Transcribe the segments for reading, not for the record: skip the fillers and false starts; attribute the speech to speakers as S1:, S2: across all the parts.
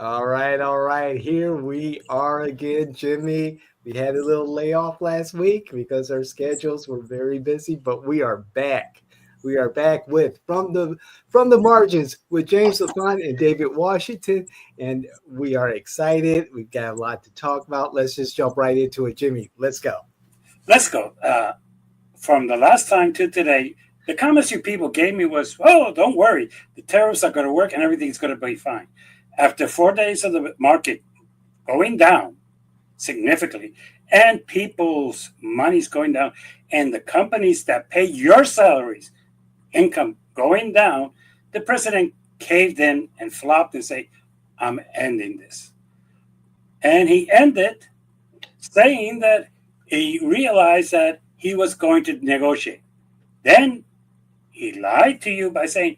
S1: All right. Here we are again, Jimmy. We had a little layoff last week because our schedules were very busy, but we are back. We are back with from the margins with James LaFont and David Washington, and we are excited. We've got a lot to talk about. Let's just jump right into it, Jimmy. Let's go.
S2: Let's go. From the last time to today, the comments you people gave me was, "Oh, don't worry, the tariffs are going to work and everything's going to be fine." After 4 days of the market going down significantly, and people's money's going down, and the companies that pay your salaries income going down, the president caved in and flopped and said, "I'm ending this," and he ended saying that he realized that he was going to negotiate. Then he lied to you by saying,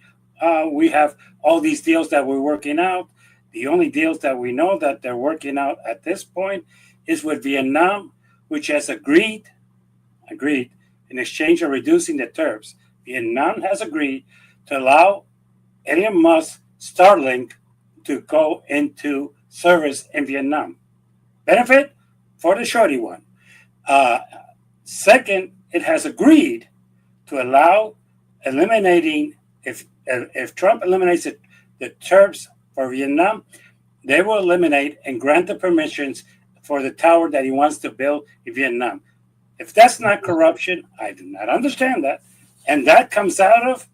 S2: we have all these deals that we're working out. The only deals that we know that they're working out at this point is with Vietnam, which has agreed in exchange of reducing the tariffs. Vietnam has agreed to allow Elon Musk Starlink to go into service in Vietnam. Benefit for the shorty one. Uh, Second, it has agreed to allow eliminating if Trump eliminates the tariffs for Vietnam, they will eliminate and grant the permissions for the tower that he wants to build in Vietnam. If that's not corruption, I do not understand that. And that comes out of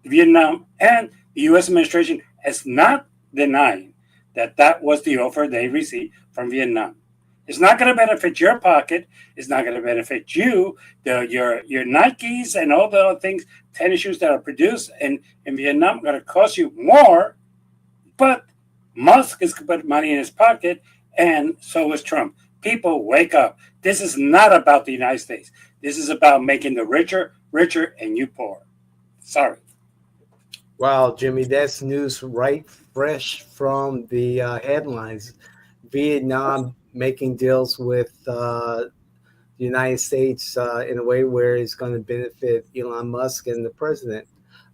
S2: Vietnam, and the U.S. administration is not denying that that was the offer they received from Vietnam. It's not going to benefit your pocket. It's not going to benefit you. Your Nikes and all the other things, tennis shoes that are produced in Vietnam, are going to cost you more. But Musk is going to put money in his pocket, and so is Trump. People, wake up. This is not about the United States. This is about making the richer, and you poor. Sorry.
S1: Wow, Jimmy, that's news right fresh from the headlines. Vietnam making deals with the United States in a way where it's going to benefit Elon Musk and the president.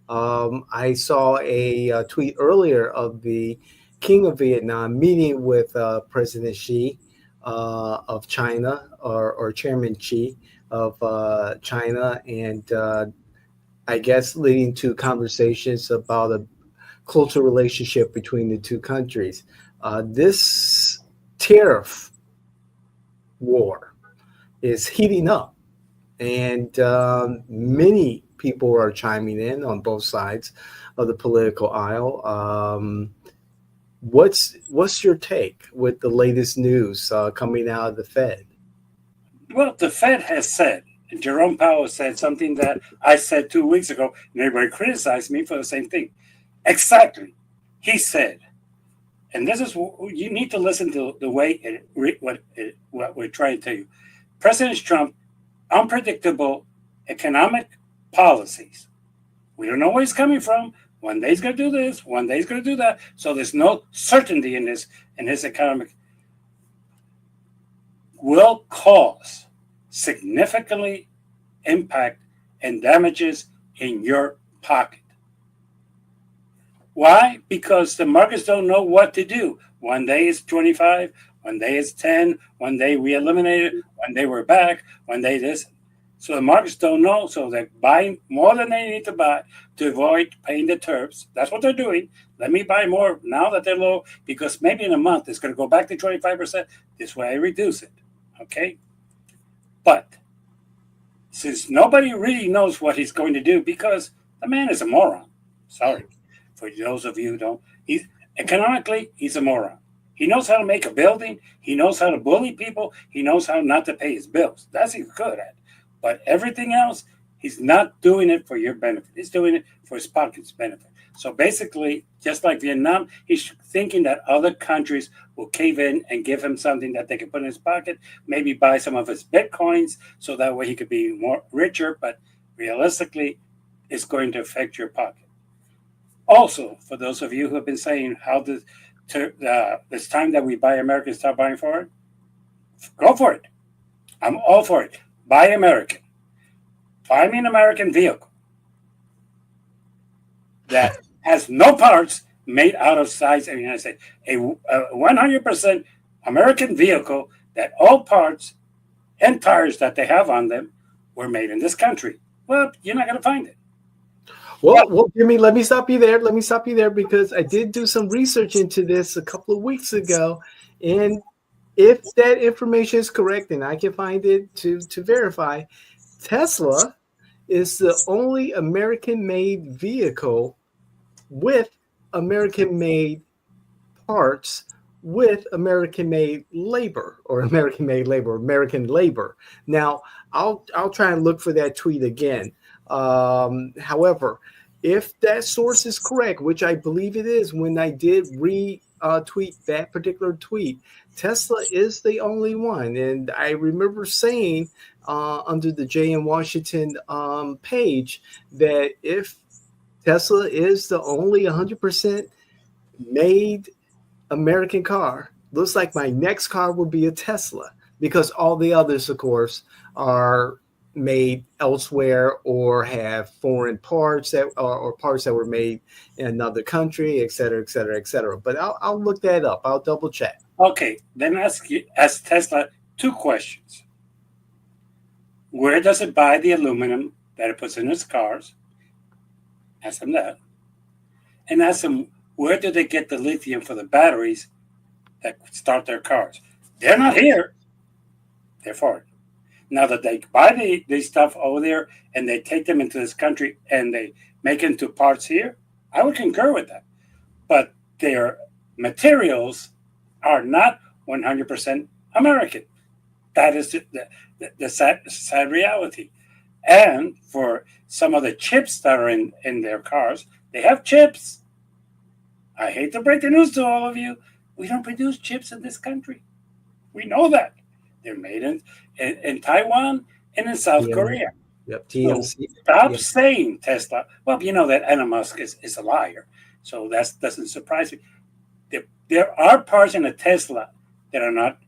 S1: I saw a, tweet earlier of the King of Vietnam meeting with President Xi of China, or Chairman Xi of China, and I guess leading to conversations about a closer relationship between the two countries. This tariff war is heating up, and many people are chiming in on both sides of the political aisle. What's your take with the latest news coming out of the Fed?
S2: Well, the Fed has said, Jerome Powell said something that I said 2 weeks ago, and everybody criticized me for the same thing. Exactly. He said, and this is you need to listen to the way what we're trying to tell you. President Trump, unpredictable economic policies. We don't know where he's coming from. One day he's going to do this. One day he's going to do that. So there's no certainty in his economic will cause significantly impact and damages in your pocket. Why? Because the markets don't know what to do. One day it's 25, one day it's 10, one day we eliminated, one day we're back, one day this. So the markets don't know, so they're buying more than they need to buy to avoid paying the tariffs. That's what they're doing. Let me buy more now that they're low, because maybe in a month it's going to go back to 25%. This way I reduce it. Okay? But since nobody really knows what he's going to do, because the man is a moron. Sorry. For those of you who don't, economically, he's a moron. He knows how to make a building. He knows how to bully people. He knows how not to pay his bills. That's he's good at. But everything else, he's not doing it for your benefit. He's doing it for his pocket's benefit. So basically, just like Vietnam, he's thinking that other countries will cave in and give him something that they can put in his pocket, maybe buy some of his bitcoins, so that way he could be more richer. But realistically, it's going to affect your pocket. Also, for those of you who have been saying how it's time that we buy American, start buying foreign, go for it. I'm all for it. Buy American. Buy me an American vehicle that has no parts, made out of size in the United States. A 100% American vehicle that all parts and tires that they have on them were made in this country. Well, you're not going to find it.
S1: Well, Jimmy, let me stop you there. Let me stop you there because I did do some research into this a couple of weeks ago, and if that information is correct, and I can find it to verify, Tesla is the only American-made vehicle with American-made parts with American-made labor or American-made labor, American labor. Now, I'll try and look for that tweet again. However, if that source is correct, which I believe it is, when I did retweet that particular tweet, Tesla is the only one, and I remember saying under the Jay in Washington page that if Tesla is the only 100% made American car, looks like my next car will be a Tesla because all the others, of course, are made elsewhere or have foreign parts that or parts that were made in another country, et cetera, et cetera, et cetera. But I'll look that up. I'll double check.
S2: Okay, then ask Tesla two questions. Where does it buy the aluminum that it puts in its cars? Ask them that. And ask them, where do they get the lithium for the batteries that start their cars? They're not here. They're for it. Now that they buy the stuff over there and they take them into this country and they make it into parts here, I would concur with that. But their materials are not 100% American. That is the sad reality. And for some of the chips that are in their cars, they have chips. I hate to break the news to all of you. We don't produce chips in this country. We know that. They're made in Taiwan and in South Korea.
S1: Yep,
S2: TMC. So stop saying Tesla. Well, you know that Elon Musk is a liar. So that doesn't surprise me. There are parts in a Tesla that are not.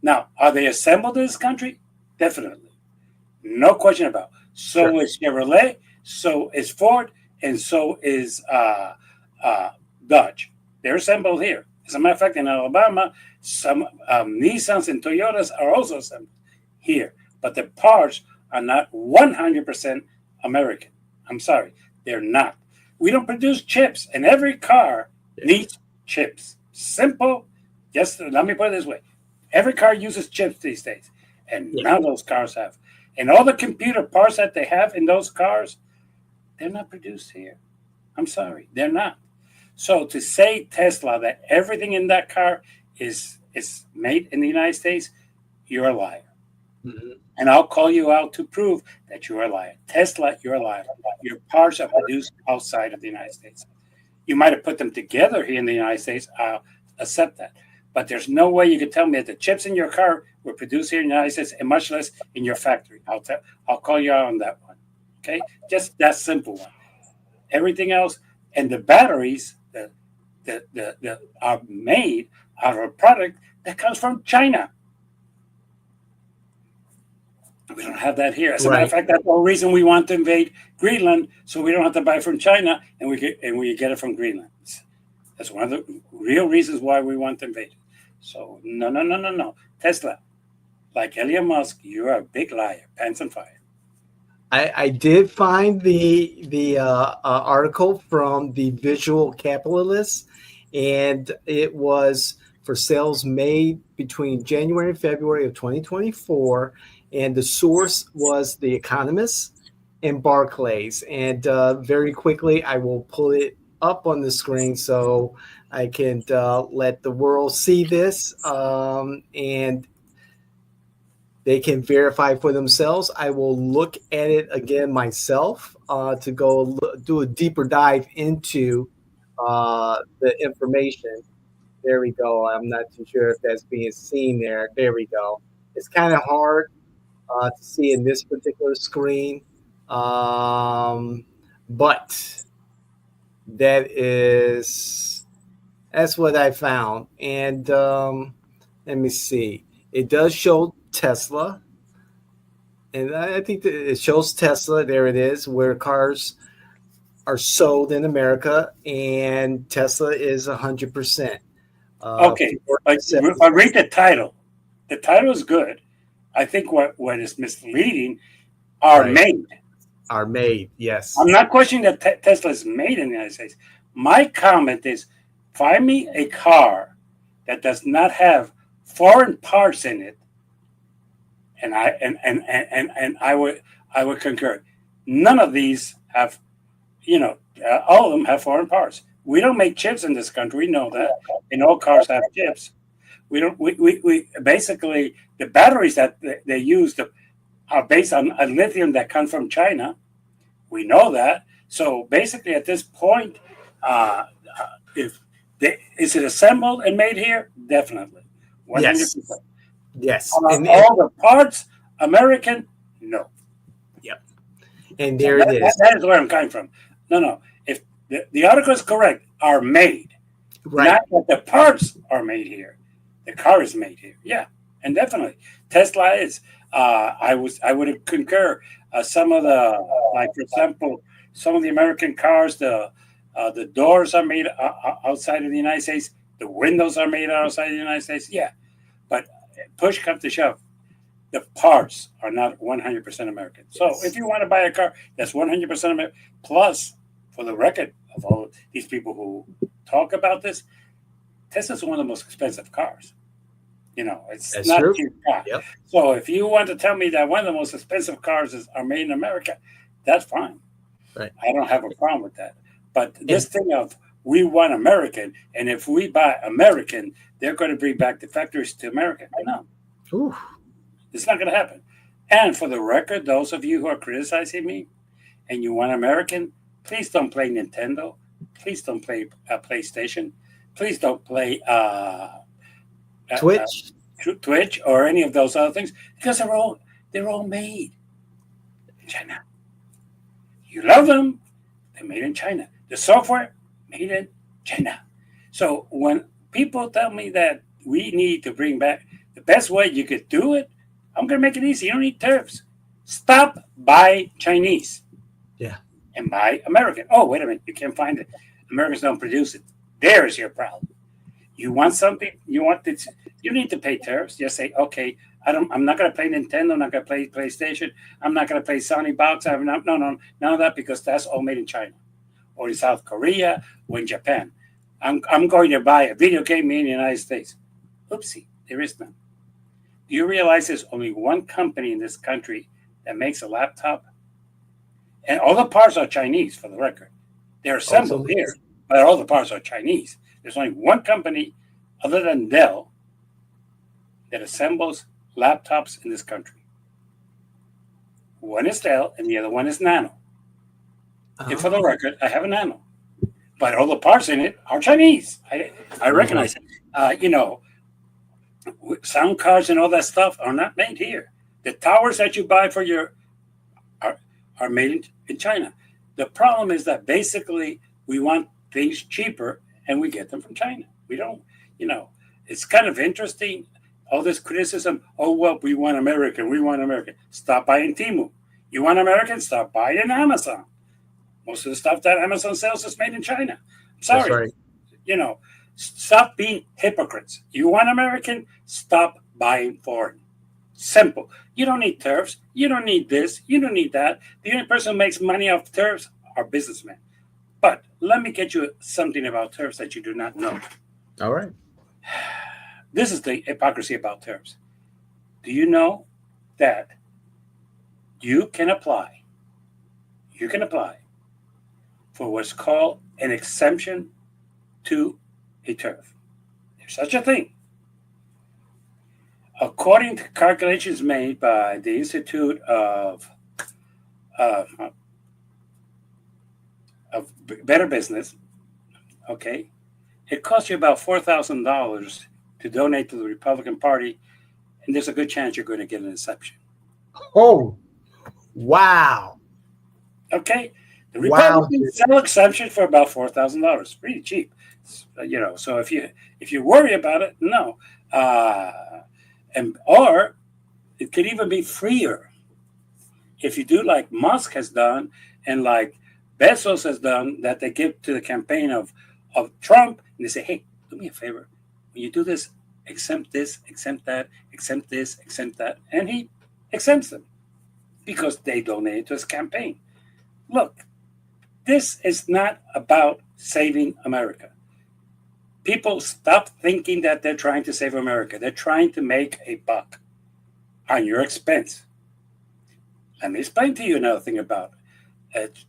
S2: Now, are they assembled in this country? Definitely. No question about it. So is Chevrolet, so is Ford, and so is Dodge. They're assembled here. As a matter of fact, in Alabama, some Nissans and Toyotas are also assembled here. But the parts are not 100% American. I'm sorry, they're not. We don't produce chips, and every car needs chips. Simple. Just let me put it this way. Every car uses chips these days, and now those cars have. And all the computer parts that they have in those cars, they're not produced here. I'm sorry, they're not. So to say Tesla that everything in that car is made in the United States, you're a liar. Mm-hmm. And I'll call you out to prove that you're a liar. Tesla, you're a liar. Your parts are produced outside of the United States. You might have put them together here in the United States. I'll accept that. But there's no way you can tell me that the chips in your car were produced here in the United States, and much less in your factory. I'll call you out on that one. Okay, just that simple one. Everything else, and the batteries that are made out of a product that comes from China. We don't have that here. As a matter of fact, that's the whole reason we want to invade Greenland, so we don't have to buy from China, and we get it from Greenland. That's one of the real reasons why we want to invade it. So no. Tesla, like Elon Musk, you're a big liar. Pants on fire.
S1: I did find the article from the Visual Capitalist, and it was for sales made between January and February of 2024, and the source was The Economist and Barclays. And very quickly, I will pull it up on the screen so I can let the world see this, and they can verify for themselves. I will look at it again myself to go do a deeper dive into the information. There we go. I'm not too sure if that's being seen there. There we go. It's kind of hard to see in this particular screen, but that's what I found. And let me see. It does show Tesla, and I think that it shows Tesla. There it is, where cars are sold in America, and Tesla is 100%.
S2: Okay,
S1: Ford
S2: but
S1: is 70
S2: I read the title. The title is good. I think what is misleading are
S1: right
S2: made.
S1: are made.
S2: I'm
S1: Yes,
S2: not questioning that Tesla is made in the United States. My comment is find me a car that does not have foreign parts in it, and I would concur. None of these have, all of them have foreign parts. We don't make chips in this country. We know that, and all cars have chips. We don't. We basically the batteries that they use are based on a lithium that comes from China. We know that. So basically, at this point, uh, if is it assembled and made here? Definitely, 100%.
S1: yes, yes, and
S2: All the parts American? No.
S1: yep, and there it is.
S2: That is where I'm coming from. No, no. If the article is correct, are made,
S1: Right.
S2: not that the parts are made here. The car is made here. Yeah, and definitely Tesla is. I would concur. Some of the like, for example, some of the American cars, the doors are made outside of the United States. The windows are made outside of the United States. Yeah, but push comes to shove, the parts are not 100% American. So if
S1: Yes.
S2: you want to buy a car that's 100% American, plus, for the record of all these people who talk about this, Tesla's one of the most expensive cars. It's
S1: That's
S2: not a
S1: true.
S2: cheap car.
S1: Yep.
S2: So if you want to tell me that one of the most expensive cars are made in America, that's fine.
S1: Right.
S2: I don't have a problem with that. But this
S1: And
S2: thing of we want American, and if we buy American, they're going to bring back the factories to America. No,
S1: ooh,
S2: it's not going to happen. And for the record, those of you who are criticizing me and you want American, please don't play Nintendo. Please don't play PlayStation. Please don't play uh, uh,
S1: Twitch.
S2: Twitch or any of those other things because they're all made in China. You love them, they're made in China. The software made in China. So when people tell me that we need to bring back the best way you could do it, I'm going to make it easy. You don't need tariffs. Stop buy Chinese
S1: Yeah.
S2: and buy American. Oh, wait a minute. You can't find it. Americans don't produce it. There's your problem. You want something, you want this, you need to pay tariffs. Just say, okay, I'm not gonna play Nintendo, I'm not gonna play PlayStation, I'm not gonna play Sony Box, no, none of that because that's all made in China or in South Korea or in Japan. I'm going to buy a video game made in the United States. Oopsie, there is none. Do you realize there's only one company in this country that makes a laptop? And all the parts are Chinese, for the record. They're
S1: Also,
S2: assembled here, but all the parts are Chinese. There's only one company other than Dell that assembles laptops in this country. One is Dell and the other one is Nano. And for the
S1: oh,
S2: record, I have a Nano, but all the parts in it are Chinese. I
S1: mhm.
S2: recognize it. Sound cards and all that stuff are not made here. The towers that you buy for your are, are made in China. The problem is that basically we want things cheaper and we get them from China. We don't, you know, it's kind of interesting. All this criticism, oh, well, we want American, we want American. Stop buying Timu. You want American? Stop buying Amazon. Most of the stuff that Amazon sells is made in China. I'm
S1: That's
S2: sorry.
S1: right.
S2: Stop being hypocrites. You want American? Stop buying foreign. Simple. You don't need tariffs. You don't need this. You don't need that. The only person who makes money off tariffs are businessmen. But let me get you something about tariffs that you do not know.
S1: All right.
S2: This is the hypocrisy about tariffs. Do you know that you can apply? You can apply for what's called an exemption to a tariff. There's such a thing. According to calculations made by the Institute uh, of Better Business, okay, it costs you about $4,000 to donate to the Republican Party, and there's a good chance you're going to get an exception.
S1: Oh, wow.
S2: Okay, the
S1: Wow.
S2: Republicans sell exceptions for about $4,000, pretty cheap. So if you worry about it, no, and or it could even be freer if you do like Musk has done, and like Bezos has done that they give to the campaign of Trump, and they say, hey, do me a favor. When you do this, exempt this, exempt that, exempt this, exempt that. And he exempts them because they donated to his campaign. Look, this is not about saving America. People stop thinking that they're trying to save America. They're trying to make a buck on your expense. Let me explain to you another thing about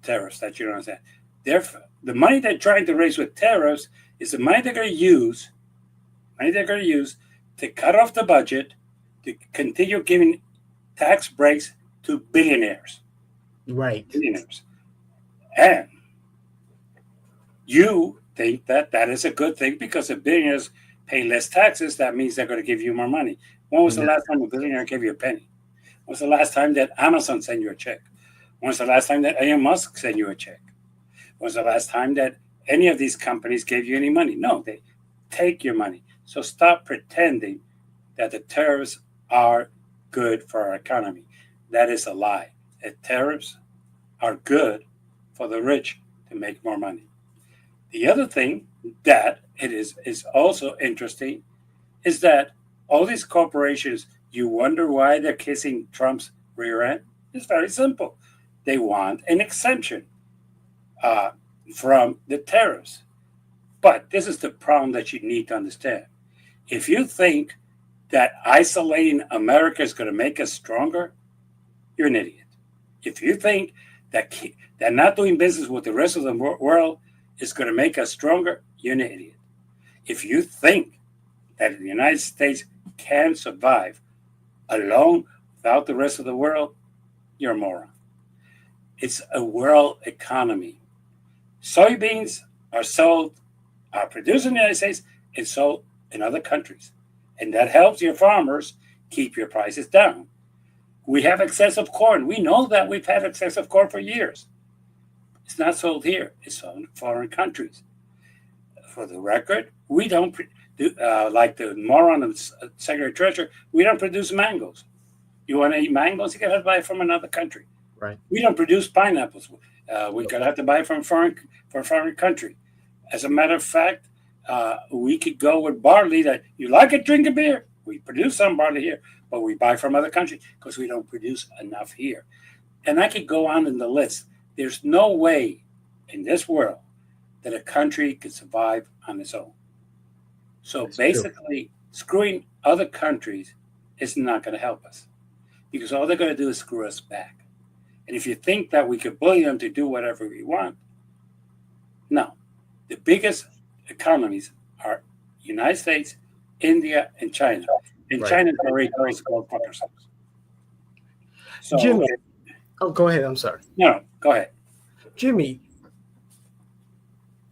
S2: tariffs that you don't understand. The money they're trying to raise with tariffs is the money they're going to use. To cut off the budget to continue giving tax breaks to billionaires.
S1: Right.
S2: Billionaires. And you think that that is a good thing because if billionaires pay less taxes, that means they're going to give you more money. When was the last time a billionaire gave you a penny? When was the last time that Amazon sent you a check? When was the last time that Elon Musk sent you a check? When was the last time that any of these companies gave you any money? No, they take your money. So stop pretending that the tariffs are good for our economy. That is a lie. The tariffs are good for the rich to make more money. The other thing that it is also interesting is that all these corporations, you wonder why they're kissing Trump's rear end? It's very simple. They want an exemption from the tariffs. But this is the problem that you need to understand. If you think that isolating America is going to make us stronger, you're an idiot. If you think that not doing business with the rest of the world is going to make us stronger, you're an idiot. If you think that the United States can survive alone without the rest of the world, you're a moron. It's a world economy. Soybeans are produced in the United States and sold in other countries. And that helps your farmers keep your prices down. We have excessive corn. We know that we've had excessive corn for years. It's not sold here. It's sold in foreign countries. For the record, we don't, like the moron of Secretary Treasurer, we don't produce mangoes. You want to eat mangoes, you got to buy it from another country.
S1: Right.
S2: We don't produce pineapples. We're going to have to buy it from a foreign country. As a matter of fact, we could go with barley that you like it, drink a beer. We produce some barley here, but we buy from other countries because we don't produce enough here. And I could go on in the list. There's no way in this world that a country could survive on its own. So
S1: That's
S2: basically, screwing other countries is not going to help us because all they're going to do is screw us back. And if you think that we could bully them to do whatever we want, no. The biggest economies are United States, India, and China. And right. China's already close to go fuck ourselves. So,
S1: Jimmy, go ahead. I'm sorry.
S2: No, go ahead.
S1: Jimmy,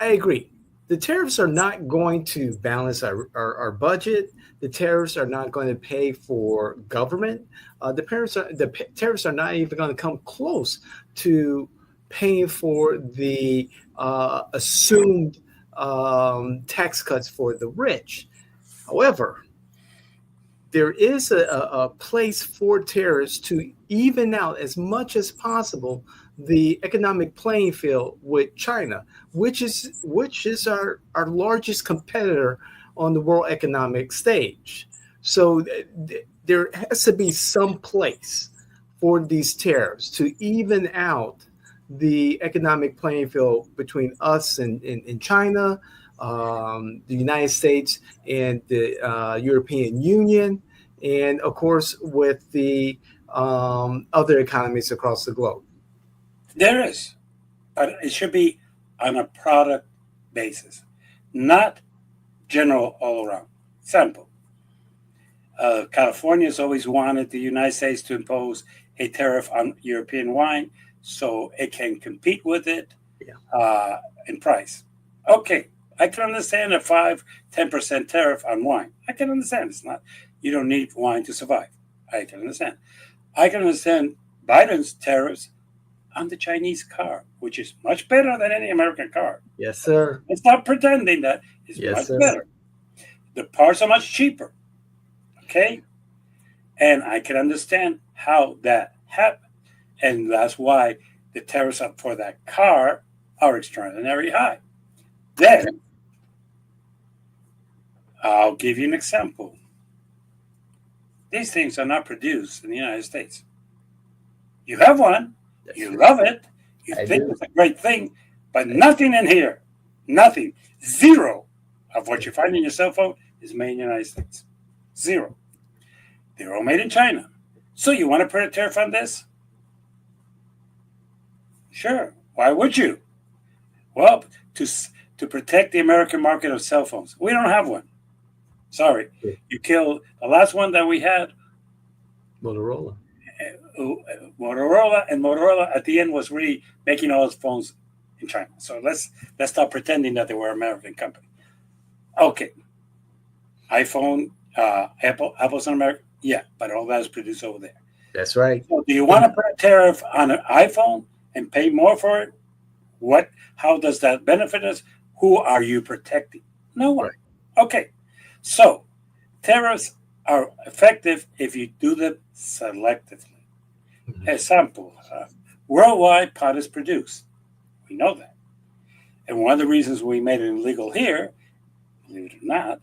S1: I agree. The tariffs are not going to balance our budget. The tariffs are not going to pay for government. The tariffs are not even going to come close to paying for the assumed tax cuts for the rich. However, there is a place for tariffs to even out as much as possible the economic playing field with China, which is our largest competitor on the world economic stage. So there has to be some place for these tariffs to even out the economic playing field between us and China, the United States and the European Union, and of course with the other economies across the globe.
S2: There is, but it should be on a product basis, not general all around. Example, California has always wanted the United States to impose a tariff on European wine so it can compete with it in price. Okay, I can understand a 5-10% tariff on wine. I can understand. It's not, you don't need wine to survive. I can understand. I can understand Biden's tariffs on the Chinese car, which is much better than any American car.
S1: Yes, sir.
S2: Let's not pretending that it's much better. The parts are much cheaper. Okay? And I can understand how that happened. And that's why the tariffs for that car are extraordinarily high. Then I'll give you an example. These things are not produced in the United States. You have one,
S1: That's
S2: you
S1: true.
S2: love it, you
S1: I
S2: think
S1: do.
S2: it's a great thing, but
S1: I,
S2: nothing in here, nothing, zero of what you find in your cell phone is made in the United States. Zero. They're all made in China. So you want to put a tariff on this? Sure. Why would you? Well, to to protect the American market of cell phones. We don't have one. Sorry. You killed the last one that we had,
S1: Motorola.
S2: Motorola, and Motorola at the end was really making all its phones in China. So let's stop pretending that they were an American company. Okay, iPhone, Apple's in America. Yeah, but all that is produced over there.
S1: That's right.
S2: So do you want to put a tariff on an iPhone and pay more for it? What? How does that benefit us? Who are you protecting? No one.
S1: Right.
S2: Okay, so tariffs are effective if you do them selectively.
S1: Mhm.
S2: Example, worldwide pot is produced. We know that. And one of the reasons we made it illegal here, believe it or not,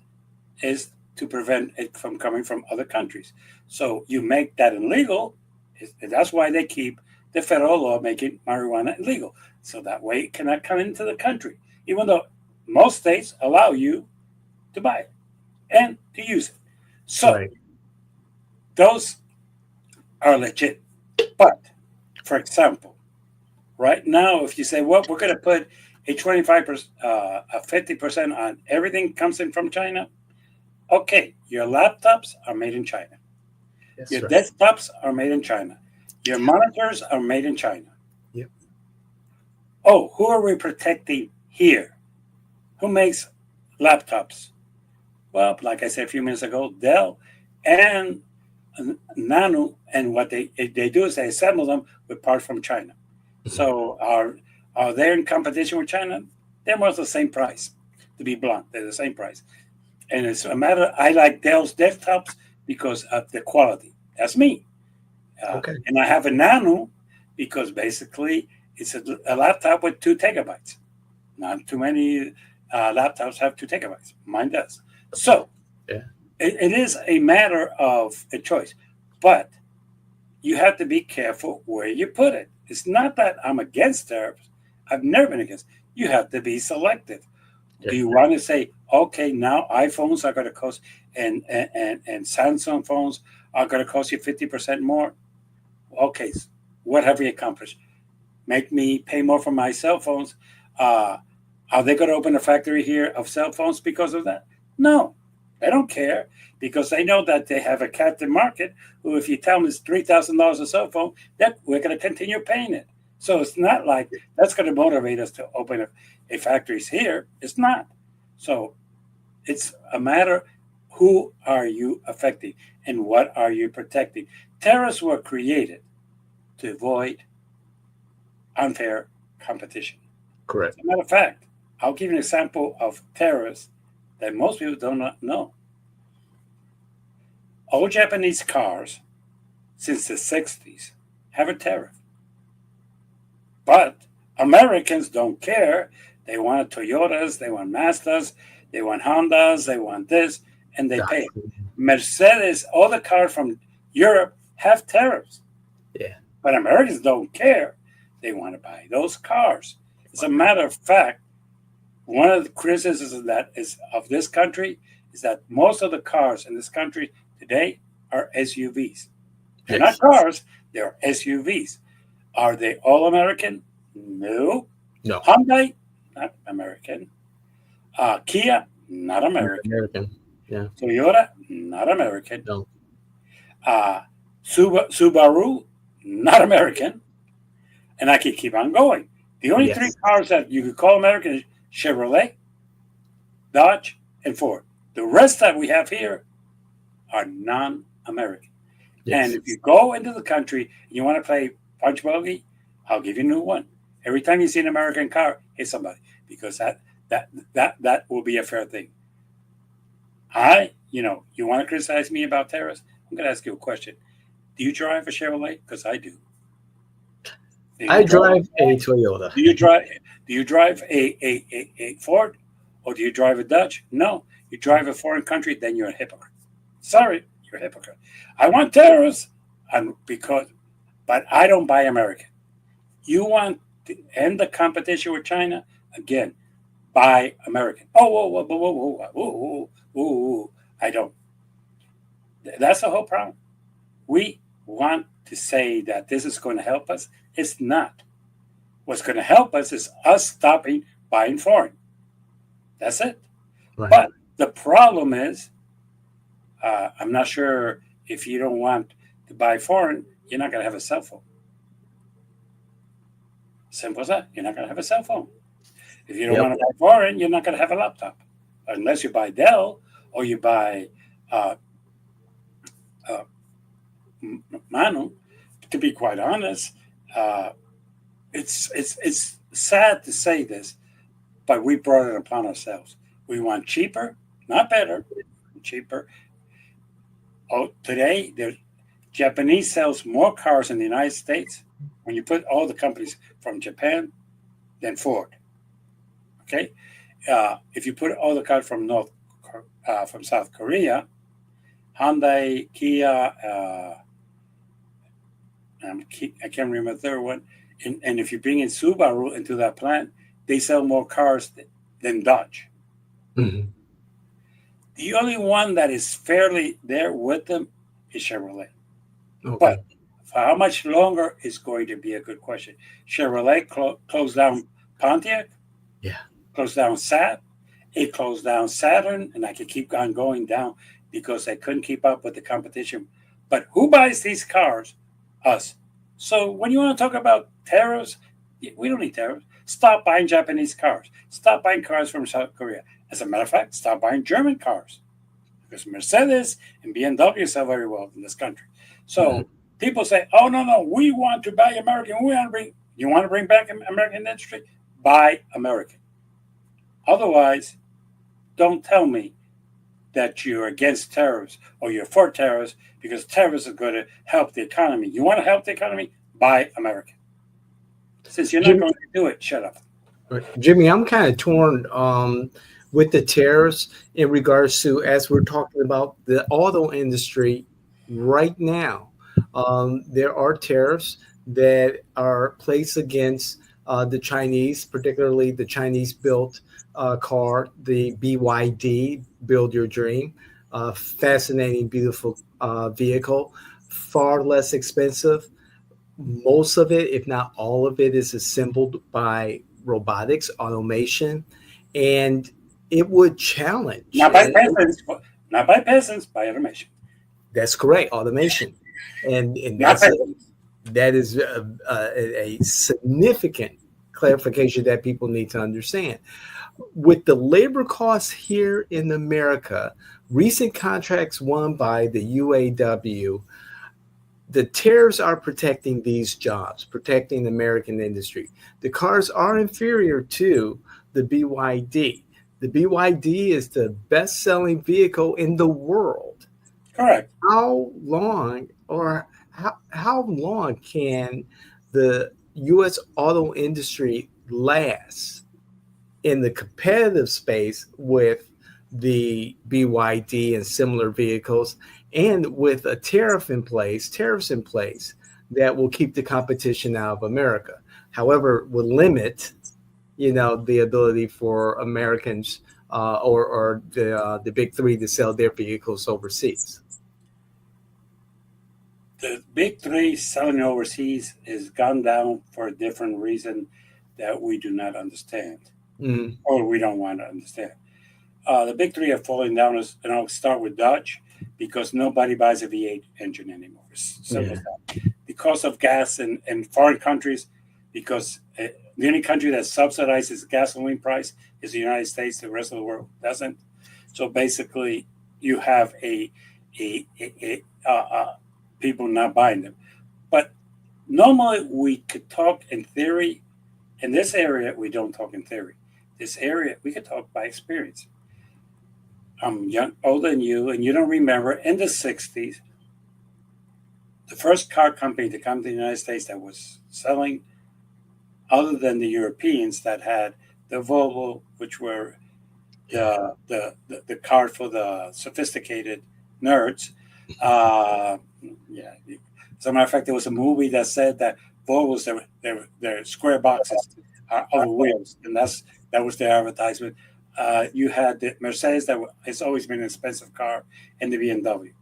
S2: is to prevent it from coming from other countries. So you make that illegal. That's why they keep the federal law making marijuana illegal. So that way it cannot come into the country, even though most states allow you to buy it and to use it. So
S1: Right.
S2: those are legit. But, for example, right now, if you say, well, we're going to put a 25%, a 50% on everything comes in from China, okay, your laptops are made in China.
S1: That's
S2: Your
S1: right.
S2: desktops are made in China. Your monitors are made in China.
S1: Yep.
S2: Oh, who are we protecting here? Who makes laptops? Well, like I said a few minutes ago, Dell and Nano, and what they do is they assemble them with parts from China.
S1: Mhm.
S2: So are they in competition with China? They're almost the same price. To be blunt, they're the same price. And it's a matter. I like Dell's desktops because of the quality. That's me.
S1: Okay.
S2: And I have a Nano because basically it's a laptop with 2 TB. Not too many laptops have 2 TB. Mine does.
S1: Okay.
S2: So
S1: Yeah.
S2: it is a matter of a choice, but you have to be careful where you put it. It's not that I'm against tariffs. I've never been against. You have to be selective. Do
S1: That's
S2: you
S1: right.
S2: want to say, okay, now iPhones are going to cost and Samsung phones are going to cost you 50% more? Okay, what have we accomplished? Make me pay more for my cell phones. Uh, are they going to open a factory here of cell phones because of that? No, they don't care because they know that they have a captive market who, if you tell them it's $3,000 a cell phone, that we're going to continue paying it. So it's not like that's going to motivate us to open a factories here. It's not. So it's a matter who are you affecting and what are you protecting. Tariffs were created to avoid unfair competition. As
S1: Correct.
S2: a matter of fact, I'll give you an example of tariffs that most people do not know. All Japanese cars since the 60s have a tariff, but Americans don't care. They want Toyotas, they want Mazdas, they want Hondas, they want this, and they pay it. Mercedes, all the cars from Europe have tariffs,
S1: Yeah.
S2: but Americans don't care. They want to buy those cars. As a matter of fact, one of the criticisms that is of this country is that most of the cars in this country today are SUVs. They're not
S1: Yes.
S2: cars, they're SUVs. Are they all American? No.
S1: No.
S2: Hyundai, not American. Kia, not
S1: Not
S2: American.
S1: American. Yeah.
S2: Toyota, not American.
S1: No.
S2: Uh, Subaru, not American. And I can keep on going. The only three
S1: Yes.
S2: cars that you could call American is Chevrolet, Dodge, and Ford. The rest that we have here are non-American. And
S1: Yes.
S2: if you go into the country and you want to play punch buggy, I'll give you a new one. Every time you see an American car, hit somebody because that will be a fair thing. You want to criticize me about tariffs? I'm going to ask you a question. Do you drive a Chevrolet? Because I do. Do you
S1: I
S2: drive?
S1: drive a Toyota.
S2: Do you drive? Do you drive a Ford, or do you drive a Dodge? No, you drive a foreign country. Then you're a hypocrite. Sorry, you're a hypocrite. I want tariffs, and but I don't buy American. You want to end the competition with China again? Buy American. Oh, whoa, whoa, whoa, whoa, whoa, whoa, whoa, whoa. I don't. That's the whole problem. We want to say that this is going to help us. It's not. What's going to help us is us stopping buying foreign. That's it.
S1: Right.
S2: But the problem is, I'm not sure if you don't want to buy foreign, you're not going to have a cell phone. Simple as that. You're not going to have a cell phone. If you don't
S1: Yep.
S2: want to buy foreign, you're not going to have a laptop. Unless you buy Dell or you buy uh, uh, Manu. To be quite honest, uh, it's sad to say this, but we brought it upon ourselves. We want cheaper, not better, cheaper. Oh, today the Japanese sells more cars in the United States when you put all the companies from Japan than Ford. Okay, if you put all the cars from from South Korea, Hyundai, Kia, I can't remember the third one, and if you bring in Subaru into that plant, they sell more cars than Dodge.
S1: Mhm.
S2: The only one that is fairly there with them is Chevrolet.
S1: Okay.
S2: But for how much longer is going to be a good question. Chevrolet closed down Pontiac,
S1: Yeah.
S2: closed down Saab, it closed down Saturn, and I could keep on going down because they couldn't keep up with the competition. But who buys these cars? Us. So when you want to talk about tariffs, we don't need tariffs. Stop buying Japanese cars. Stop buying cars from South Korea. As a matter of fact, stop buying German cars because Mercedes and BMW sell very well in this country.
S1: Mhm.
S2: So people say, "Oh no, we want to buy American. We want to bring. You want to bring back American industry? Buy American. Otherwise, don't tell me that you're against tariffs or you're for tariffs because tariffs are going to help the economy. You want to help the economy? Buy American. Since you're not
S1: Jimmy,
S2: going to do it, shut up."
S1: Jimmy, I'm kind of torn with the tariffs in regards to as we're talking about the auto industry right now. There are tariffs that are placed against the Chinese, particularly the Chinese built car, the BYD, Build Your Dream. Fascinating, beautiful vehicle, far less expensive. Most of it, if not all of it, is assembled by robotics, automation, and it would challenge.
S2: Not by peasants, not by peasants, by automation.
S1: That's correct, automation, and
S2: Not peasants.
S1: that is a significant clarification that people need to understand. With the labor costs here in America, recent contracts won by the UAW, the tariffs are protecting these jobs, protecting the American industry. The cars are inferior to the BYD. The BYD is the best selling vehicle in the world.
S2: Correct.
S1: How long can the US auto industry last in the competitive space with the BYD and similar vehicles, and with tariffs in place that will keep the competition out of America. However, will limit, the ability for Americans or the big three to sell their vehicles overseas.
S2: The big three selling overseas has gone down for a different reason that we do not understand
S1: Mm,
S2: or we don't want to understand. The big three are falling down, and I'll start with Dodge because nobody buys a V8 engine anymore. It's simple
S1: yeah,
S2: as that. Because of gas in foreign countries, because the only country that subsidizes gasoline price is the United States. The rest of the world doesn't. So basically, you have people not buying them. But normally, we could talk in theory. In this area, we don't talk in theory. This area, we could talk by experience. I'm young, older than you, and you don't remember in the 60s, the first car company to come to the United States that was selling other than the Europeans that had the Volvo, which were
S1: Yeah.
S2: the car for the sophisticated nerds. Uh, yeah. As a matter of fact, there was a movie that said that Volvos, their square boxes are over wheels, and that was their advertisement. You had the Mercedes that has always been an expensive car, and the BMW.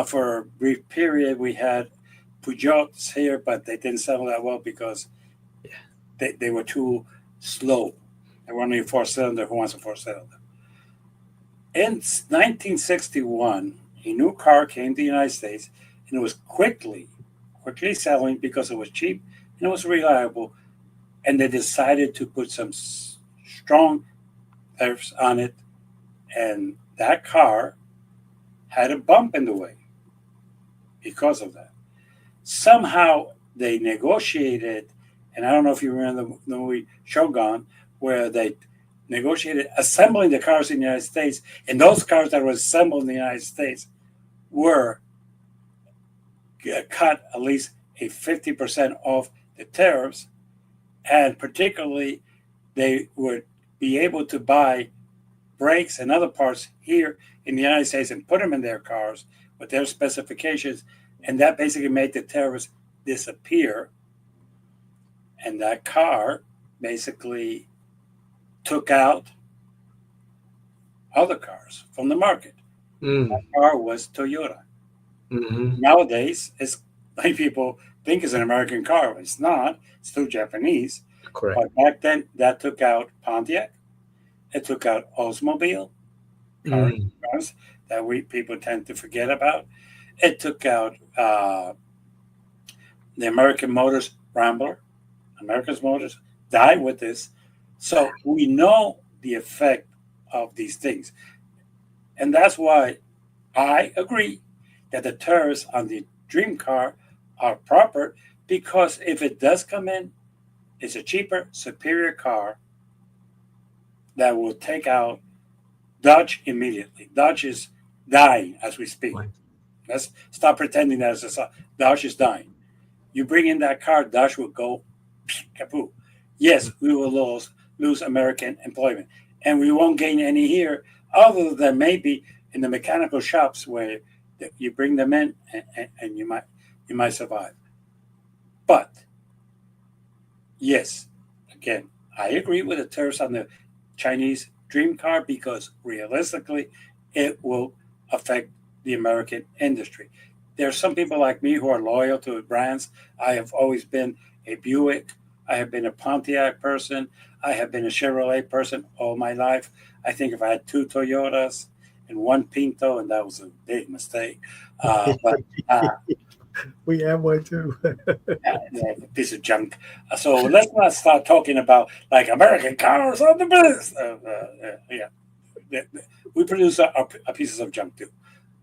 S2: For a brief period, we had Peugeots here, but they didn't sell that well because
S1: Yeah.
S2: they were too slow. They were only a four cylinder. Who wants a four cylinder? In 1961, a new car came to the United States, and it was quickly selling because it was cheap and it was reliable. And they decided to put some strong tariffs on it, and that car had a bump in the way because of that. Somehow they negotiated, and I don't know if you remember the movie Shogun, where they negotiated assembling the cars in the United States, and those cars that were assembled in the United States were cut at least a 50% off the tariffs, and particularly they would be able to buy brakes and other parts here in the United States and put them in their cars with their specifications, and that basically made the tariffs disappear. And that car basically took out other cars from the market. That
S1: Mm.
S2: car was Toyota.
S1: Hmm.
S2: Nowadays, it's like people think it's an American car. It's not. It's still Japanese.
S1: Correct.
S2: But back then, that took out Pontiac. It took out Oldsmobile
S1: Mm.
S2: cars that we people tend to forget about. It took out the American Motors Rambler. America's Motors died with this. So we know the effect of these things. And that's why I agree that the tariffs on the dream car are proper, because if it does come in, it's a cheaper, superior car that will take out Dodge immediately. Dodge is dying as we speak.
S1: Right.
S2: Let's stop pretending that Dodge is dying. You bring in that car, Dodge will go kaput. Yes, we will lose American employment, and we won't gain any here, other than maybe in the mechanical shops where you bring them in, and you might survive. But yes, again, I agree with the tariffs on the Chinese dream car because realistically, it will affect the American industry. There are some people like me who are loyal to brands. I have always been a Buick. I have been a Pontiac person. I have been a Chevrolet person all my life. I think if I had two Toyotas and one Pinto, and that was a big mistake. But
S1: We have one too.
S2: a piece of junk. So let's not start talking about like American cars on the biz. Yeah, we produce our pieces of junk too,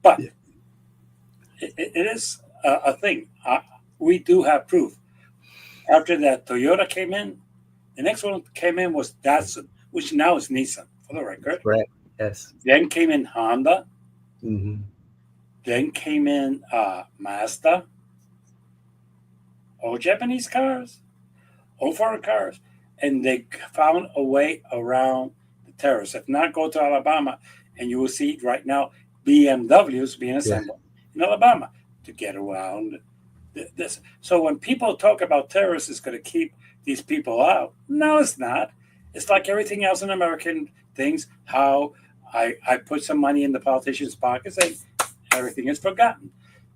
S2: but
S1: Yeah.
S2: it is a thing. We do have proof. After that, Toyota came in. The next one came in was Datsun, which now is Nissan, for the record.
S1: Correct. Yes.
S2: Then came in Honda.
S1: Hmm.
S2: Then came in Mazda. All Japanese cars, all foreign cars, and they found a way around the tariffs. If not, go to Alabama, and you will see right now BMWs being
S1: Yeah.
S2: assembled in Alabama to get around this. So when people talk about terrorists, it's going to keep these people out. No, it's not. It's like everything else in American things. How I put some money in the politicians' pockets, and everything is forgotten.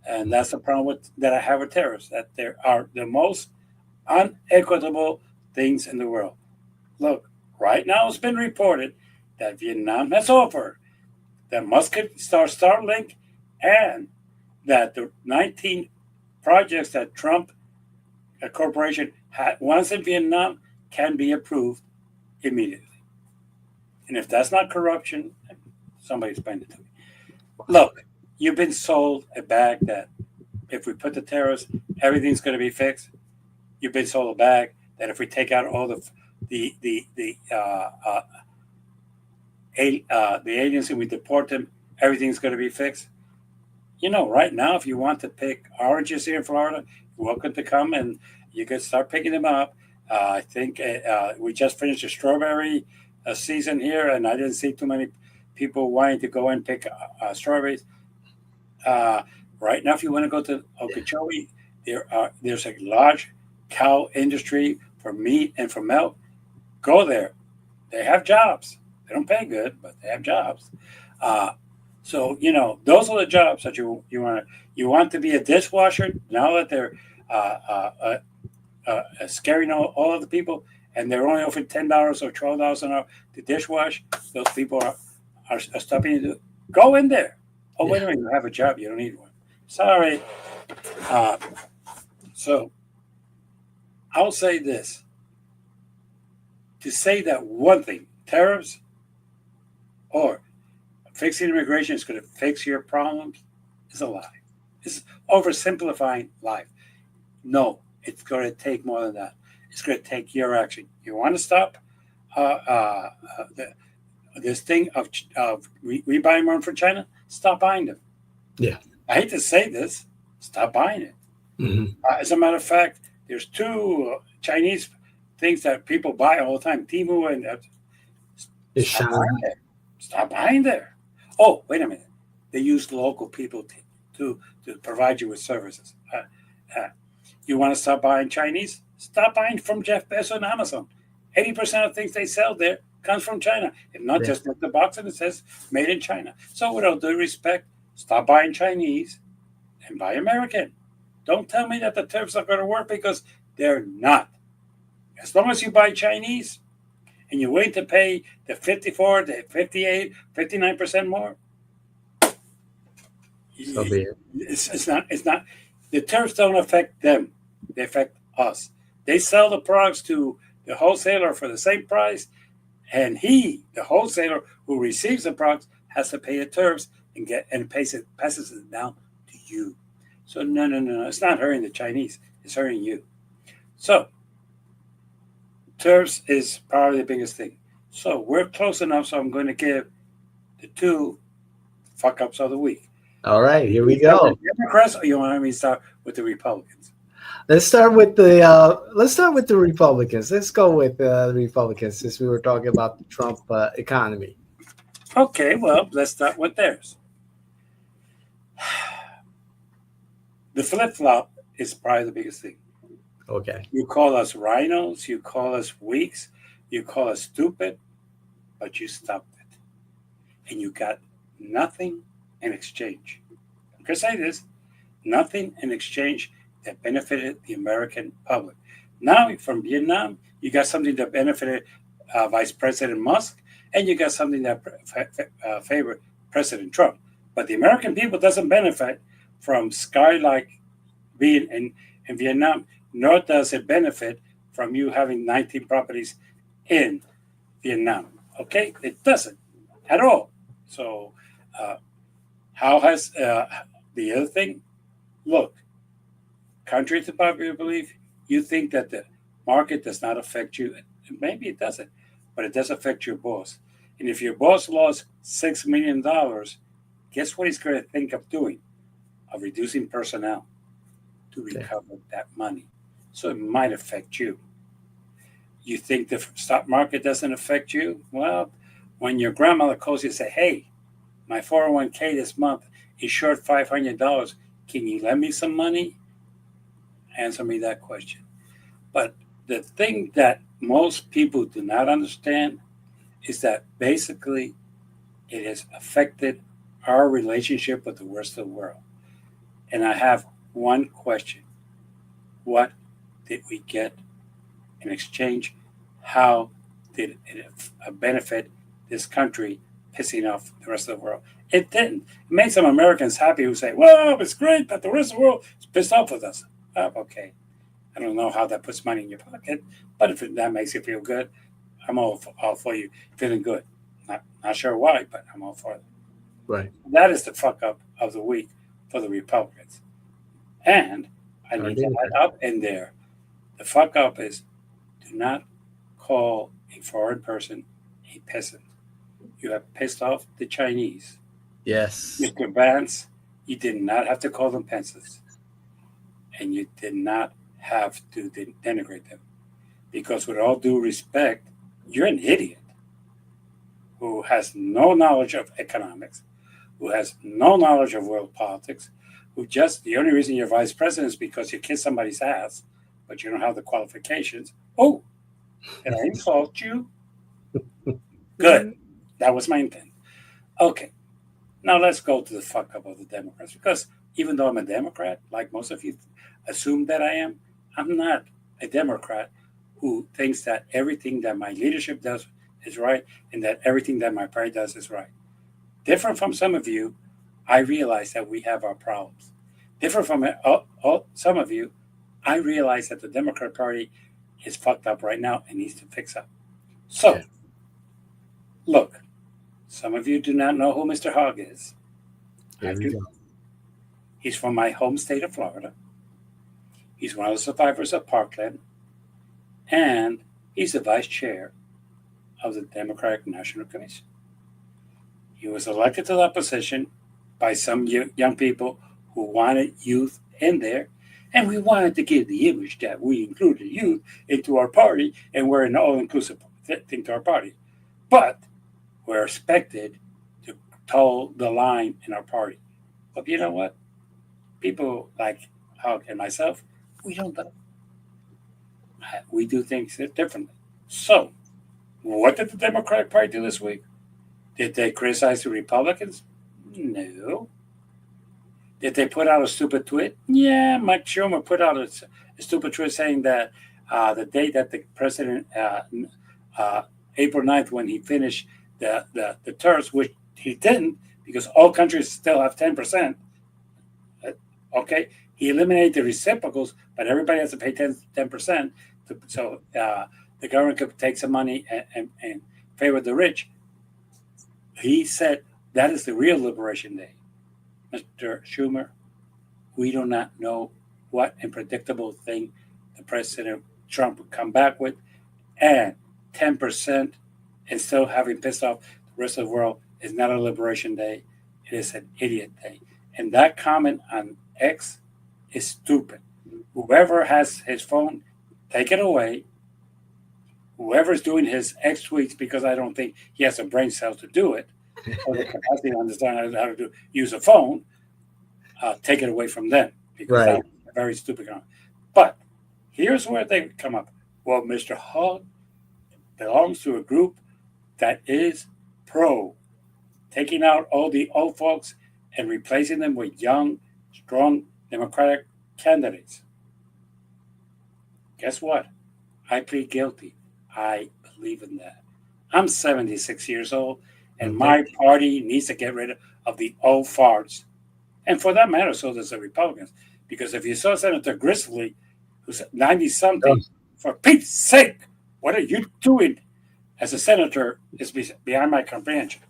S2: And that's the problem that I have with terrorists. That there are the most unequitable things in the world. Look, right now it's been reported that Vietnam has offered that Musket Starlink, and that the 19 projects that Trump corporation had once in Vietnam can be approved immediately. And if that's not corruption, somebody explain it to me. Look, you've been sold a bag that if we put the tariffs, everything's going to be fixed. You've been sold a bag that if we take out all the aliens and we deport them, everything's going to be fixed. Right now, if you want to pick oranges here in Florida, you're welcome to come and you can start picking them up. I think we just finished the strawberry season here, and I didn't see too many people wanting to go and pick strawberries. Uh, right now, if you want to go to Okeechobee, there's a large cow industry for meat and for milk. Go there. They have jobs. They don't pay good, but they have jobs. Uh, so those are the jobs that you want to be a dishwasher. Now that they're scaring all of the people, and they're only offering $10 or $12 an hour to dishwash. Those people are stopping you to go in there. Oh, wait a
S1: Yeah.
S2: minute, you have a job, you don't need one. Sorry. Uh, so I'll say this: to say that one thing, tariffs or fixing immigration is going to fix your problems, is a lie. It's oversimplifying life. No, it's going to take more than that. It's going to take your action. You want to stop the, this thing of we buying more from China? Stop buying them.
S1: Yeah.
S2: I hate to say this. Stop buying it.
S1: Hmm.
S2: As a matter of fact, there's two Chinese things that people buy all the time: Timu and
S1: It's
S2: stop
S1: Shanghai.
S2: buying there. Stop buying there. Oh, wait a minute. They use local people to provide you with services. Uh, you want to stop buying Chinese? Stop buying from Jeff Bezos and Amazon. 80% of things they sell there comes from China. If not,
S1: Yeah.
S2: just look the box and it says made in China. So with all due respect, stop buying Chinese and buy American. Don't tell me that the tariffs are going to work, because they're not. As long as you buy Chinese and you wait to pay the 54, the 58, 59% more,
S1: So be it.
S2: it's not the tariffs don't affect them, they affect us. They sell the products to the wholesaler for the same price, and the wholesaler who receives the products, has to pay the tariffs and passes it down to you. So no, it's not hurting the Chinese, it's hurting you. So tariffs is probably the biggest thing. So we're close enough, so I'm going to give the two fuck ups of the week.
S1: All right, here
S2: You
S1: we
S2: start with
S1: go.
S2: the Democrats, or you want me to start with the Republicans?
S1: Let's start with the Republicans. Let's go with the Republicans since we were talking about the Trump economy.
S2: Okay, well, let's start with theirs. The flip flop is probably the biggest thing.
S1: Okay.
S2: You call us rhinos, you call us weaks, you call us stupid, but you stopped it. And you got nothing in exchange. I'm going to say this: nothing in exchange that benefited the American public. Now, from Vietnam, you got something that benefited Vice President Musk, and you got something that favored President Trump. But the American people doesn't benefit from Sky like being in Vietnam, nor does it benefit from you having 19 properties in Vietnam. Okay, it doesn't at all. So, uh, how has the other thing? Look, contrary to popular belief, you think that the market does not affect you. Maybe it doesn't, but it does affect your boss. And if your boss lost $6 million, guess what he's going to think of doing? Of reducing personnel to
S1: Okay.
S2: recover that money. So it might affect you. You think the stock market doesn't affect you? Well, when your grandmother calls you and say, "Hey, my 401k this month is short $500. Can you lend me some money?" Answer me that question. But the thing that most people do not understand is that basically it has affected our relationship with the rest of the world. And I have one question: what did we get in exchange? How did it benefit this country pissing off the rest of the world? It didn't. It made some Americans happy who say, "Well, it's great that the rest of the world is pissed off with us." Oh, okay. I don't know how that puts money in your pocket, but if that makes you feel good, I'm all for you feeling good. Not sure why, but I'm all for it.
S1: Right.
S2: That is the fuck up of the week for the Republicans. And I
S1: I
S2: need
S1: agree
S2: to
S1: with
S2: add
S1: that.
S2: up in there. The fuck up is, do not call a foreign person a peasant. You have pissed off the Chinese.
S1: Yes.
S2: Mr. Vance, you did not have to call them peasants, and you did not have to denigrate them. Because, with all due respect, you're an idiot who has no knowledge of economics, who has no knowledge of world politics, who just, the only reason you're vice president is because you kiss somebody's ass, but you don't have the qualifications. Oh, did I insult you? Good. That was my intent. Okay, now let's go to the fuck up of the Democrats. Because even though I'm a Democrat, like most of you assume that I am, I'm not a Democrat who thinks that everything that my leadership does is right and that everything that my party does is right. Different from some of you, I realize that we have our problems. Different from some of you, I realize that the Democrat Party is fucked up right now and needs to fix up. So,
S1: Okay.
S2: look, some of you do not know who Mr. Hogg is. I
S1: Here we
S2: do.
S1: go.
S2: He's from my home state of Florida. He's one of the survivors of Parkland, and he's the vice chair of the Democratic National Commission. He was elected to that position by some young people who wanted youth in there, and we wanted to give the image that we included youth into our party and we're an all-inclusive thing to our party. But we're expected to toe the line in our party. But you know what? People like Hogg and myself, we don't know. We do things differently. So, what did the Democratic Party do this week? Did they criticize the Republicans? No. Did they put out a stupid tweet? Yeah, Mike Schumer put out a stupid tweet saying that the day that the president, April 9th, when he finished the tariffs, which he didn't because all countries still have 10%. Okay, he eliminated the reciprocals, but everybody has to pay 10%. So the government could take some money and favor the rich. He said that is the real Liberation Day. Mr. Schumer, we do not know what unpredictable thing the President Trump would come back with. And 10% and still having pissed off the rest of the world is not a Liberation Day. It is an idiot day. And that comment on X is stupid. Whoever has his phone, take it away. Whoever's doing his X tweets, because I don't think he has the brain cells to do it, or the capacity to understand how to use a phone, take it away from them, because
S1: Right.
S2: that's a very stupid comment. But here's where they come up. Well, Mr. Hogg belongs to a group that is pro taking out all the old folks and replacing them with young, strong Democratic candidates. Guess what? I plead guilty. I believe in that. I'm 76 years old, and
S1: Okay.
S2: my party needs to get rid of the old farts. And for that matter, so does the Republicans. Because if you saw Senator Grizzly, who's 90 something, for Pete's sake, what are you doing as a senator is beyond my comprehension.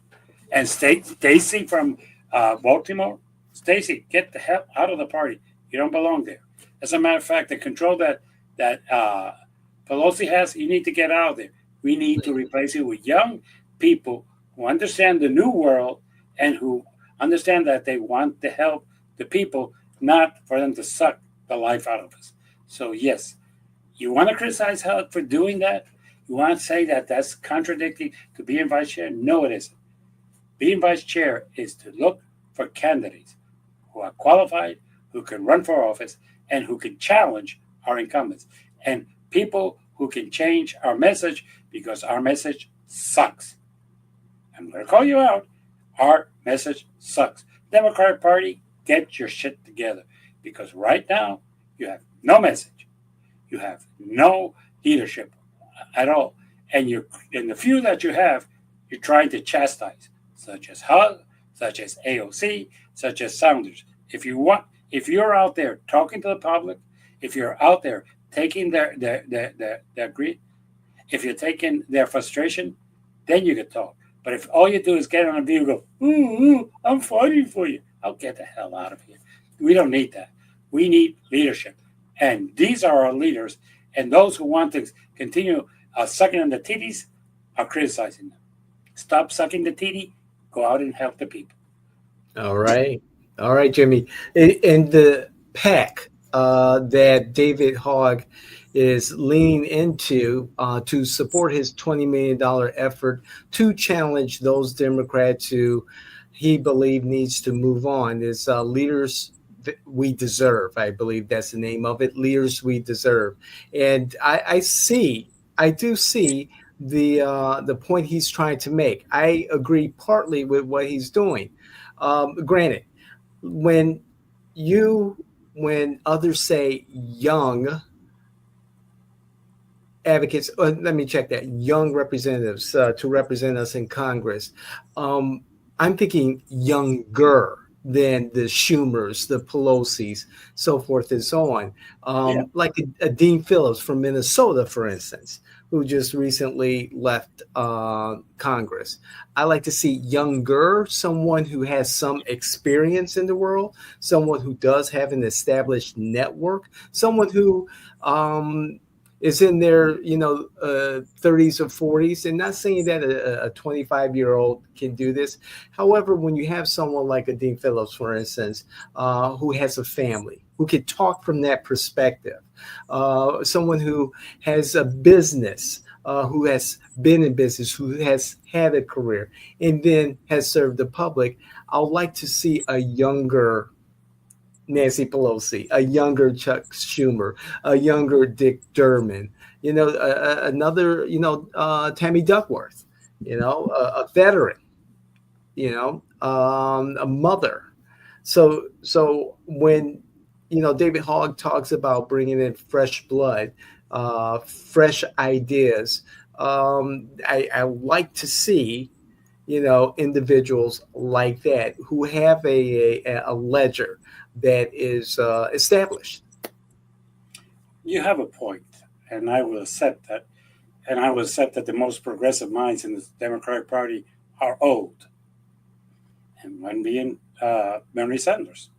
S2: And Stacy from Baltimore, Stacy, get the hell out of the party. You don't belong there. As a matter of fact, the control that Pelosi has, you need to get out of there. We need to replace it with young people who understand the new world and who understand that they want to help the people, not for them to suck the life out of us. So yes, you want to criticize Hogg for doing that? You want to say that that's contradicting to being vice chair? No, it isn't. Being vice chair is to look for candidates who are qualified, who can run for office, and who can challenge our incumbents. And people who can change our message because our message sucks. I'm going to call you out. Our message sucks. Democratic Party, get your shit together. Because right now, you have no message. You have no leadership at all. And the few that you have, you're trying to chastise, such as Hugg, such as AOC, such as Saunders. If you're out there talking to the public, if you're out there taking their grief, if you're taking their frustration, then you can talk. But if all you do is get on a view and go, ooh, I'm fighting for you, I'll get the hell out of here. We don't need that. We need leadership. And these are our leaders. And those who want to continue sucking on the titties are criticizing them. Stop sucking the titty. Go out and help the people.
S1: All right. All right, Jimmy. And the PAC that David Hogg is leaning into to support his $20 million effort to challenge those Democrats who he believed needs to move on. Is Leaders We Deserve. I believe that's the name of it. Leaders We Deserve. And I do see the point he's trying to make. I agree partly with what he's doing. Granted, when you when others say young advocates, let me check that, young representatives to represent us in Congress, um, I'm thinking younger than the Schumers, the Pelosi's, so forth and so on.
S2: Yeah.
S1: Like a Dean Phillips from Minnesota, for instance, who just recently left Congress. I like to see younger, someone who has some experience in the world, someone who does have an established network, someone who is in their 30s or 40s, and not saying that a 25-year-old can do this. However, when you have someone like a Dean Phillips, for instance, who has a family, who can talk from that perspective, someone who has a business, who has been in business, who has had a career, and then has served the public, I would like to see a younger Nancy Pelosi, a younger Chuck Schumer, a younger Dick Durbin, another, Tammy Duckworth, a veteran, a mother. So when, David Hogg talks about bringing in fresh blood, fresh ideas, I like to see, individuals like that who have a ledger that is established.
S2: You have a point, and I will accept that. And I will accept that the most progressive minds in the Democratic Party are old, and one being Bernie Sanders.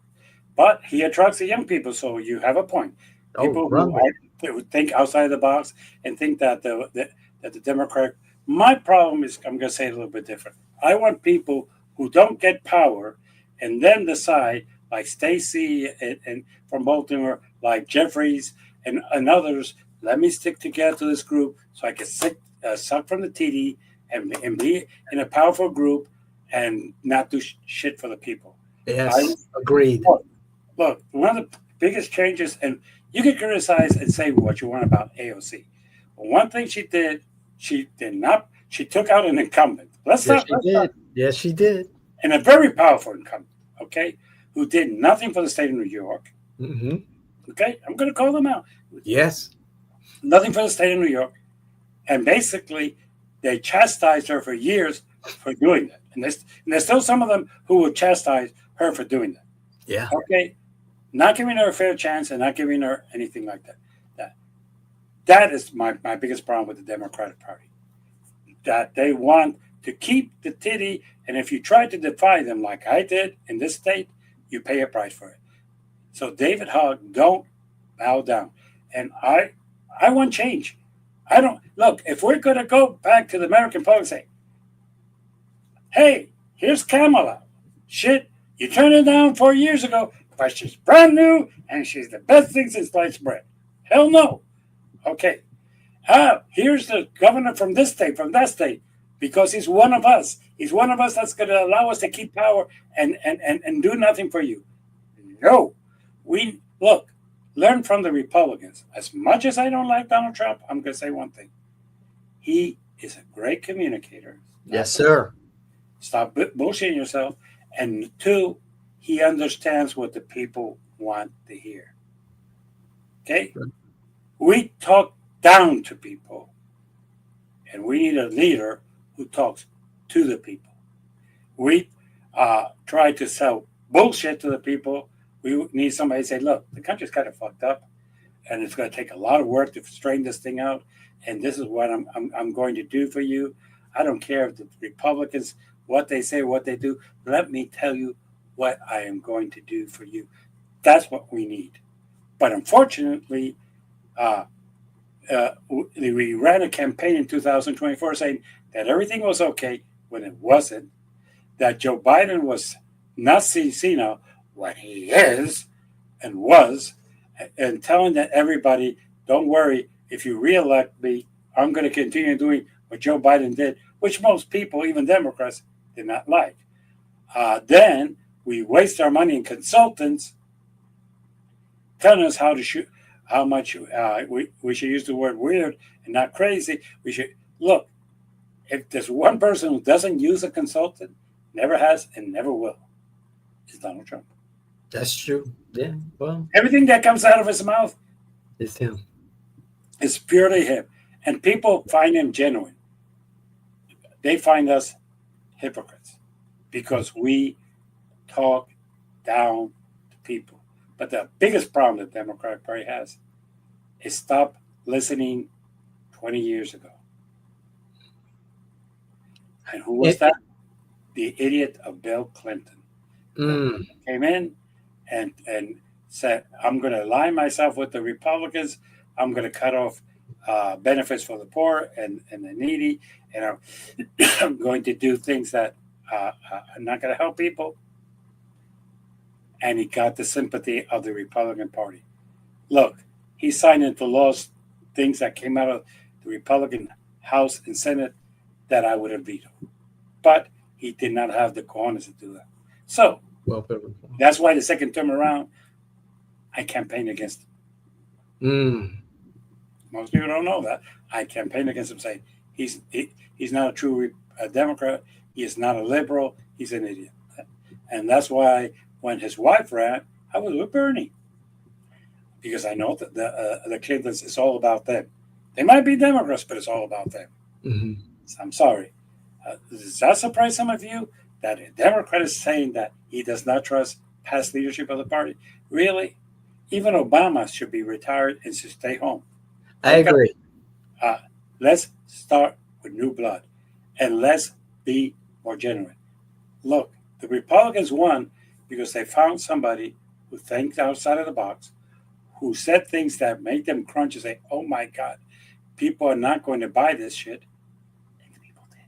S2: But he attracts the young people, so you have a point.
S1: Oh,
S2: People
S1: run with it.
S2: who think outside the box and think that the Democratic. My problem is, I'm going to say it a little bit different. I want people who don't get power and then decide, like Stacey and from Baltimore, like Jeffries and others. Let me stick together to this group so I can suck from the TD and be in a powerful group and not do shit for the people. I
S1: Yes, agreed.
S2: look, one of the biggest changes, and you can criticize and say what you want about AOC. But one thing she did not, she took out an incumbent.
S1: Yes, she did. Yes, she did.
S2: And a very powerful incumbent, okay, who did nothing for the state of New York.
S1: Hmm.
S2: Okay, I'm going to call them out.
S1: Yes.
S2: Nothing for the state of New York. And basically, they chastised her for years for doing that. And there's still some of them who will chastise her for doing that.
S1: Yeah.
S2: Okay, not giving her a fair chance and not giving her anything like that. That that is my biggest problem with the Democratic Party. That they want to keep the titty, and if you try to defy them like I did in this state, you pay a price for it. So David Hogg, don't bow down. And I want change. I don't look, if we're gonna go back to the American public and say, hey, here's Kamala. Shit, you turned it down 4 years ago, but she's brand new and she's the best thing since sliced bread. Hell no. Okay. Here's the governor from this state, from that state, because he's one of us. He's one of us that's going to allow us to keep power and do nothing for you. No. We look, learn from the Republicans. As much as I don't like Donald Trump, I'm going to say one thing. He is a great communicator.
S1: Yes, sir.
S2: Stop bullshitting yourself. And two, he understands what the people want to hear. Okay? We talk down to people, and we need a leader who talks to the people. We try to sell bullshit to the people. We need somebody to say, look, the country's kind of fucked up, and it's going to take a lot of work to straighten this thing out, and this is what I'm going to do for you. I don't care if the Republicans, what they say, what they do. Let me tell you what I am going to do for you. That's what we need. But unfortunately, we ran a campaign in 2024 saying that everything was okay when it wasn't, that Joe Biden was not senile when he is and was, and telling that everybody don't worry, if you reelect me, I'm going to continue doing what Joe Biden did, which most people, even Democrats, did not like. Then we waste our money in consultants telling us how to shoot, how much we should use the word weird and not crazy. We should look. If there's one person who doesn't use a consultant, never has and never will, is Donald Trump.
S1: That's true. Yeah. Well,
S2: Everything that comes out of his mouth
S1: it's him.
S2: is purely him, and people find him genuine. They find us hypocrites because we talk down to people. But the biggest problem the Democratic Party has is stop listening 20 years ago. And who was that? The idiot of Bill Clinton. Came in and said, I'm going to align myself with the Republicans. I'm going to cut off benefits for the poor and the needy. And I'm going to do things that are not going to help people. And he got the sympathy of the Republican Party. Look, he signed into laws things that came out of the Republican House and Senate that I would have vetoed. But he did not have the cojones to do that. So that's why the second term around, I campaigned against him. Most people don't know that. I campaigned against him saying he's not a true Democrat. He is not a liberal. He's an idiot. And that's why when his wife ran, I was with Bernie. Because I know that the Clintons, it's all about them. They might be Democrats, but it's all about them. So I'm sorry. Does that surprise some of you that a Democrat is saying that he does not trust past leadership of the party? Really? Even Obama should be retired and should stay home.
S1: I agree.
S2: Let's start with new blood and let's be more genuine. Look, the Republicans won because they found somebody who thinks outside of the box, who said things that made them crunch and say, oh my God, people are not going to buy this shit. And the people did.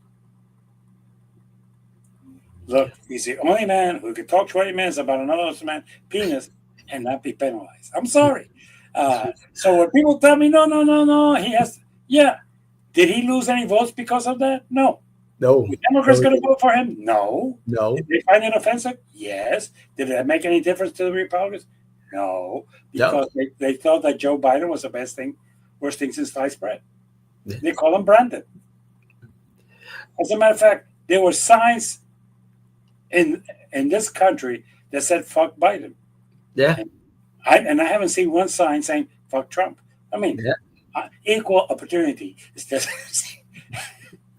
S2: Look, he's the only man who could talk 20 minutes about another man's penis and not be penalized. I'm sorry. So when people tell me, no, he has, yeah. Did he lose any votes because of that? No.
S1: No.
S2: Were Democrats going to vote for him? No.
S1: No.
S2: Did they find it offensive? Yes. Did it make any difference to the Republicans? No. Because they thought that Joe Biden was the best thing, worst thing since sliced bread. They call him Brandon. As a matter of fact, there were signs in this country that said "fuck Biden."
S1: Yeah.
S2: And I haven't seen one sign saying "fuck Trump." I mean, equal opportunity.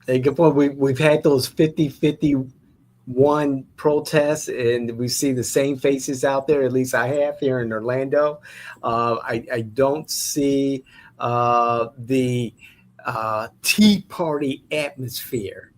S1: Hey, good point. We've had those 50-51 protests, and we see the same faces out there. At least I have here in Orlando. I don't see the Tea Party atmosphere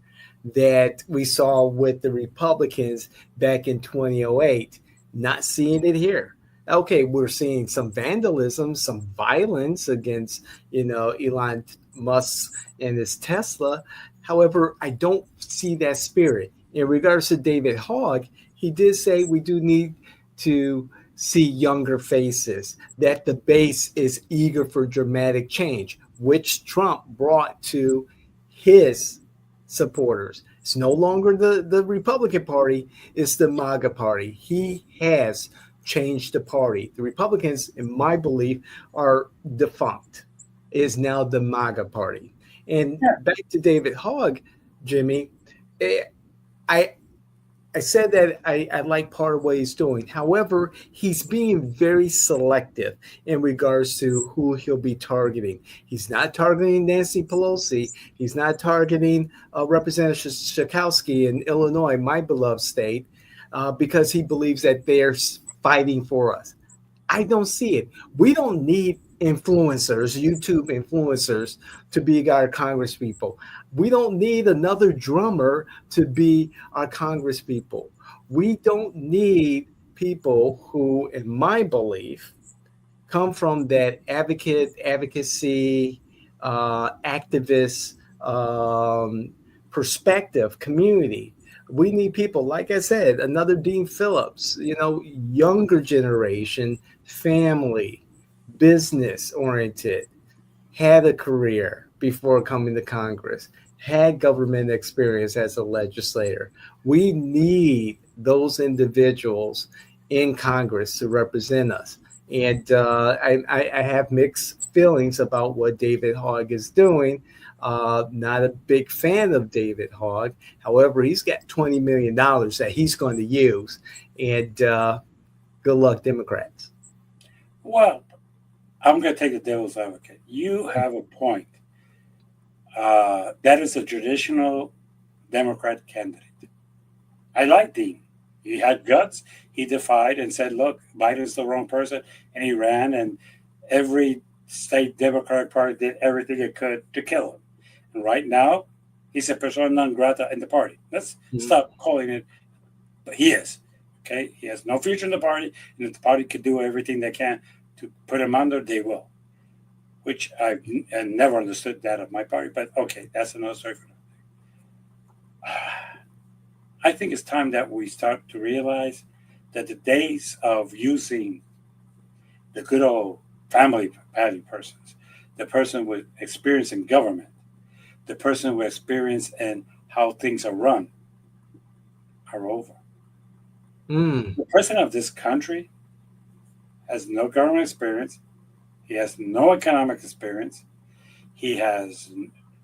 S1: that we saw with the Republicans back in 2008. Not seeing it here. Okay, we're seeing some vandalism, some violence against, Elon Musk and his Tesla. However, I don't see that spirit. In regards to David Hogg, he did say we do need to see younger faces, that the base is eager for dramatic change, which Trump brought to his supporters. It's no longer the Republican Party, it's the MAGA Party. He has changed the party. The Republicans, in my belief, are defunct. It is now the MAGA Party. And back to David Hogg, Jimmy, I said that I like part of what he's doing. However, he's being very selective in regards to who he'll be targeting. He's not targeting Nancy Pelosi. He's not targeting Representative Schakowsky in Illinois, my beloved state, because he believes that they're fighting for us. I don't see it. We don't need influencers, YouTube influencers, to be our Congress people. We don't need another drummer to be our Congress people. We don't need people who, in my belief, come from that advocacy, activist perspective community. We need people, like I said, another Dean Phillips, younger generation, family, business oriented, had a career before coming to Congress, had government experience as a legislator. We need those individuals in Congress to represent us. And I have mixed feelings about what David Hogg is doing. Not a big fan of David Hogg. However, he's got $20 million that he's going to use. And good luck, Democrats.
S2: Well, I'm going to take the devil's advocate. You have a point. That is a traditional Democrat candidate. I like Dean. He had guts. He defied and said, look, Biden's the wrong person. And he ran, and every state Democratic Party did everything it could to kill him. And right now, he's a persona non grata in the party. Let's stop calling it, but he is. Okay? He has no future in the party, and if the party could do everything they can to put him under, they will. Which I've never understood that of my party, but okay, that's another story for now. I think it's time that we start to realize that the days of using the good old family patty persons, the person with experience in government, the person with experience in how things are run, are over.
S1: Mm.
S2: The president of this country has no government experience. He has no economic experience. He has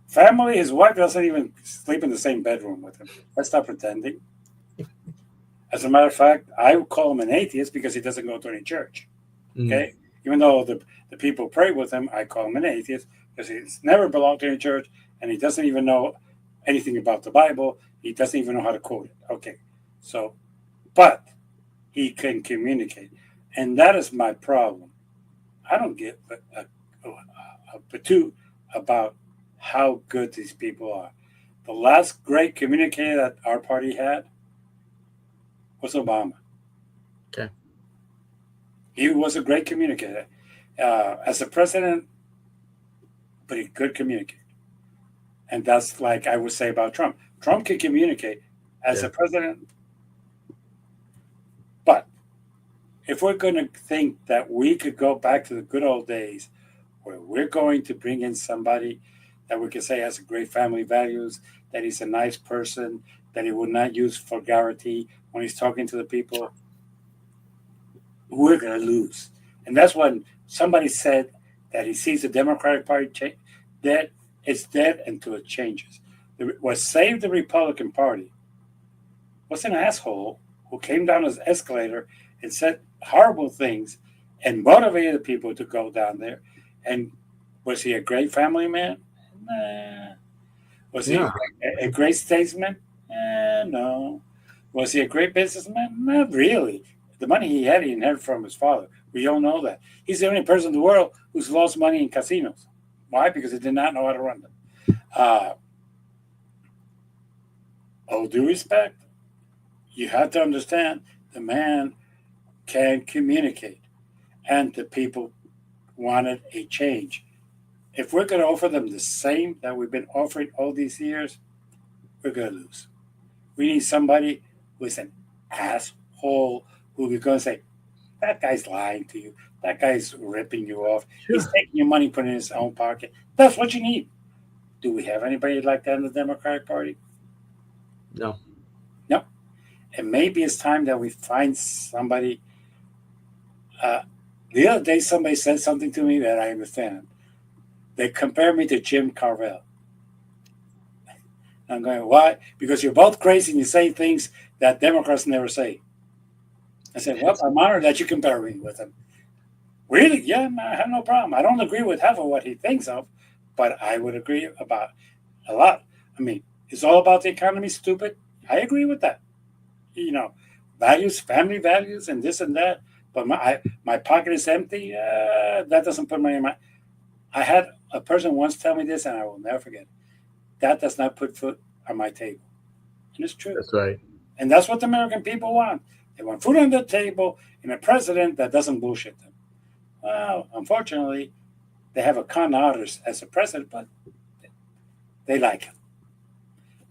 S2: family. His wife doesn't even sleep in the same bedroom with him. Let's stop pretending. As a matter of fact, I would call him an atheist because he doesn't go to any church. Okay? Even though the people pray with him, I call him an atheist because he's never belonged to any church and he doesn't even know anything about the Bible. He doesn't even know how to quote it. Okay. So, but he can communicate. And that is my problem. I don't give a two about how good these people are. The last great communicator that our party had was Obama.
S1: Okay.
S2: He was a great communicator. As a president, but he could communicate. And that's like I would say about Trump. Trump can communicate as a president, but if we're going to think that we could go back to the good old days where we're going to bring in somebody that we can say has a great family values, that he's a nice person, that he would not use vulgarity when he's talking to the people, we're going to lose. And that's when somebody said that he sees the Democratic Party dead. It's dead until it changes. What saved the Republican Party was an asshole who came down his escalator and said horrible things and motivated the people to go down there. And was he a great family man? Nah. Was he a great statesman? No. Was he a great businessman? Not really. The money he had, he inherited from his father. We all know that. He's the only person in the world who's lost money in casinos. Why? Because he did not know how to run them. All due respect, you have to understand the man can communicate, and the people wanted a change. If we're going to offer them the same that we've been offering all these years, we're going to lose. We need somebody who's an asshole who we're going to say, that guy's lying to you. That guy's ripping you off.
S1: Sure.
S2: He's taking your money, putting it in his own pocket. That's what you need. Do we have anybody like that in the Democratic Party?
S1: No.
S2: No. And maybe it's time that we find somebody. The other day, somebody said something to me that I understand. They compare me to Jim Carvell. I'm going, why? Because you're both crazy and you say things that Democrats never say. I said, well, I'm honored that you compare me with him. Really? Yeah, I have no problem. I don't agree with half of what he thinks of, but I would agree about a lot. I mean, it's all about the economy, stupid. I agree with that. Values, family values, and this and that. But my pocket is empty. That doesn't put money in my. I had a person once tell me this, and I will never forget. That does not put food on my table, and it's true.
S1: That's right.
S2: And that's what the American people want. They want food on the table and a president that doesn't bullshit them. Well, unfortunately, they have a con artist as a president, but they like him.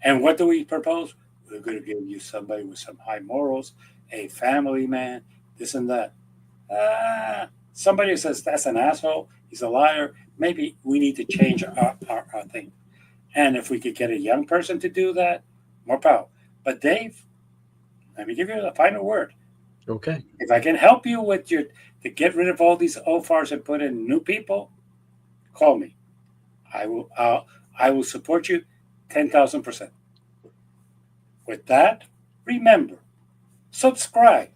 S2: And what do we propose? We're going to give you somebody with some high morals, a family man, this and that. Somebody who says that's an asshole He's a liar. Maybe we need to change our thing. And if we could get a young person to do that, more power. But Dave, let me give you the final word.
S1: Okay.
S2: If I can help you with your to get rid of all these OFARs and put in new people, call me. I will support you 10,000%. With that, remember, subscribe,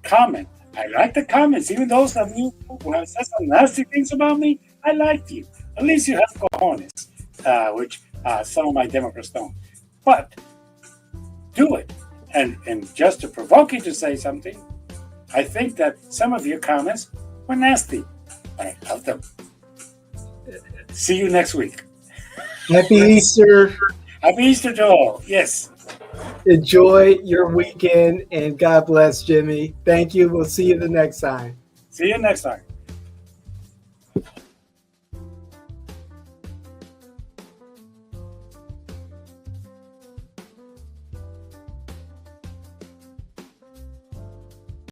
S2: comment. I like the comments, even those of you who have said some nasty things about me. I like you. At least you have cojones, which some of my Democrats don't. But do it. And just to provoke you to say something, I think that some of your comments were nasty. But I love them. See you next week.
S1: Happy Easter.
S2: Happy Easter to all. Yes.
S1: Enjoy your weekend, and God bless, Jimmy. Thank you. We'll see you the next time.
S2: See you next time.